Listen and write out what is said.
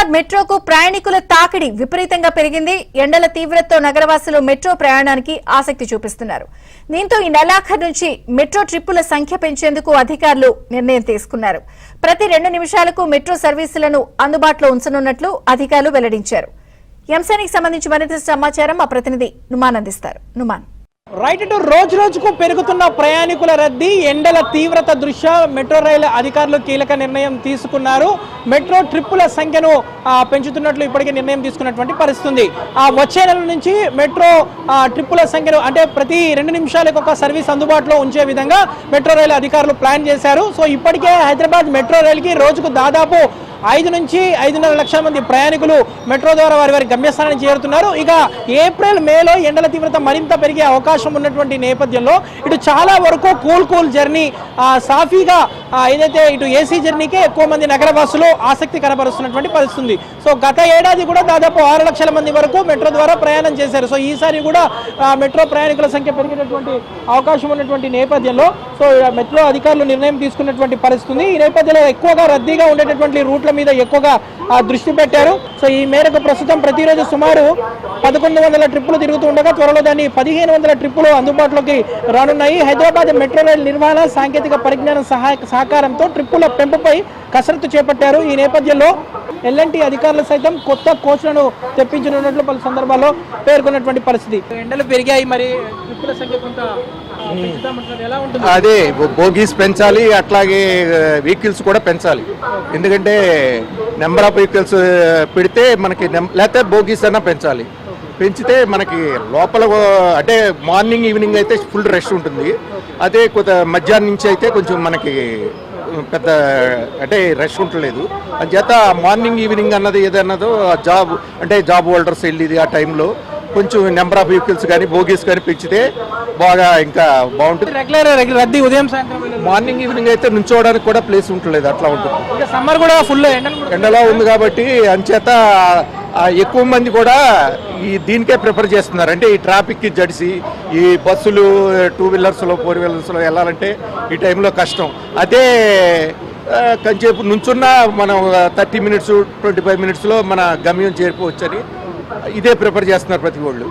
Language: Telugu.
హైదరాబాద్ మెట్రోకు ప్రయాణికుల తాకిడి విపరీతంగా పెరిగింది. ఎండల తీవ్రతతో నగరవాసులు మెట్రో ప్రయాణానికి ఆసక్తి చూపిస్తున్నారు. దీంతో ఈ నెలాఖరు నుంచి మెట్రో ట్రిప్పుల సంఖ్య పెంచేందుకు అధికారులు నిర్ణయం తీసుకున్నారు. ప్రతి 2 నిమిషాలకు మెట్రో సర్వీసులను అందుబాటులో ఉంచనున్నట్లు అధికారులు వెల్లడించారు. ఈ అంశానికి సంబంధించి మరింత సమాచారం మా ప్రతినిధి నుమాన్ అందిస్తారు. నుమాన్ రైట్ టు రోజుకు పెరుగుతున్న ప్రయాణికుల రద్దీ, ఎండల తీవ్రత దృష్ట్యా మెట్రో రైలు అధికారులు కీలక నిర్ణయం తీసుకున్నారు. మెట్రో ట్రిప్పుల సంఖ్యను పెంచుతున్నట్లు ఇప్పటికే నిర్ణయం తీసుకున్నటువంటి పరిస్థితి. వచ్చే నెల నుంచి మెట్రో ట్రిప్పుల సంఖ్యను అంటే ప్రతి 2 నిమిషాలకు ఒక సర్వీస్ అందుబాటులో ఉంచే విధంగా మెట్రో రైలు అధికారులు ప్లాన్ చేశారు. సో ఇప్పటికే హైదరాబాద్ మెట్రో రైలుకి రోజుకు దాదాపు 5 నుంచి 5.5 లక్షల మంది ప్రయాణికులు మెట్రో ద్వారా వారి గమ్యస్థానానికి చేరుతున్నారు. ఇక ఏప్రిల్ మేలో ఎండల తీవ్రత మరింత పెరిగే అవకాశం ఉన్నటువంటి నేపథ్యంలో ఇటు చాలా వరకు కూల్ జర్నీ సాఫీగా ఏదైతే ఇటు ఏసీ జర్నీకే ఎక్కువ మంది నగరవాసులు ఆసక్తి కనబరుస్తున్నటువంటి పరిస్థితి. సో గత ఏడాది కూడా దాదాపు 6 లక్షల మంది వరకు మెట్రో ద్వారా ప్రయాణం చేశారు. సో ఈసారి కూడా మెట్రో ప్రయాణికుల సంఖ్య పెరిగినటువంటి అవకాశం ఉన్నటువంటి నేపథ్యంలో సో మెట్రో అధికారులు నిర్ణయం తీసుకున్నటువంటి పరిస్థితి. ఈ నేపథ్యంలో ఎక్కువగా రద్దీగా ఉండేటటువంటి రూట్ల మీద ఎక్కువగా దృష్టి పెట్టారు. సో ఈ మేరకు ప్రస్తుతం ప్రతిరోజు సుమారు 1100 ట్రిప్పులు తిరుగుతూ ఉండగా త్వరలో దాన్ని 1500 ట్రిప్పులు అందుబాటులోకి రానున్నాయి. హైదరాబాద్ మెట్రో రైలు నిర్వహణ సాంకేతిక పరిజ్ఞానం సహకారంతో ట్రిప్పుల పెంపుపై కసరత్తు చేపట్టారు. ఈ నేపథ్యంలో ఎల్ఎన్టీ అధికారులు సైతం కొత్త కోచ్లను తెప్పించనున్నట్లు పలు సందర్భాల్లో పేర్కొన్నటువంటి పరిస్థితి. ఎండలు పెరిగాయి, మరి ట్రిప్పుల సంఖ్య కొంత ఎలా ఉంటుంది? అదే బోగీస్ పెంచాలి, అట్లాగే వెహికల్స్ కూడా పెంచాలి. ఎందుకంటే నెంబర్ ఆఫ్ వెహికల్స్ పెడితే మనకి లేకపోతే బోగీస్ అన్నా పెంచాలి. పెంచితే మనకి లోపల అంటే మార్నింగ్ ఈవినింగ్ అయితే ఫుల్ రష్ ఉంటుంది. అదే కొంత మధ్యాహ్నం నుంచి అయితే కొంచెం మనకి పెద్ద అంటే రష్ ఉండలేదు. అందుచేత మార్నింగ్ ఈవినింగ్ అన్నది ఏదన్నదో జాబ్ అంటే జాబ్ హోల్డర్స్ వెళ్ళేది ఆ టైంలో కొంచెం నెంబర్ ఆఫ్ వెహికల్స్ కానీ బోగీస్ కానీ పెంచితే బాగా ఇంకా బాగుంటుంది. రెగ్యులర్ రద్దీ ఉదయం సాయంత్రం మార్నింగ్ ఈవినింగ్ అయితే నుంచోవడానికి కూడా ప్లేస్ ఉండలేదు, అట్లా ఉంటుంది. సమ్మర్ కూడా ఫుల్ ఎండలో ఉంది కాబట్టి అంచేత ఎక్కువ మంది కూడా దీనికే ప్రిఫర్ చేస్తున్నారు. అంటే ఈ ట్రాఫిక్కి జడిసి ఈ బస్సులు 2 వీలర్స్లో 4 వీలర్స్లో వెళ్ళాలంటే ఈ టైంలో కష్టం. అదే కొంచెంసేపు నుంచున్న మనం 30 మినిట్స్ 25 మినిట్స్లో మన గమ్యం చేరుకోవచ్చని ఇదే ప్రిఫర్ చేస్తున్నారు ప్రతి వాళ్ళు.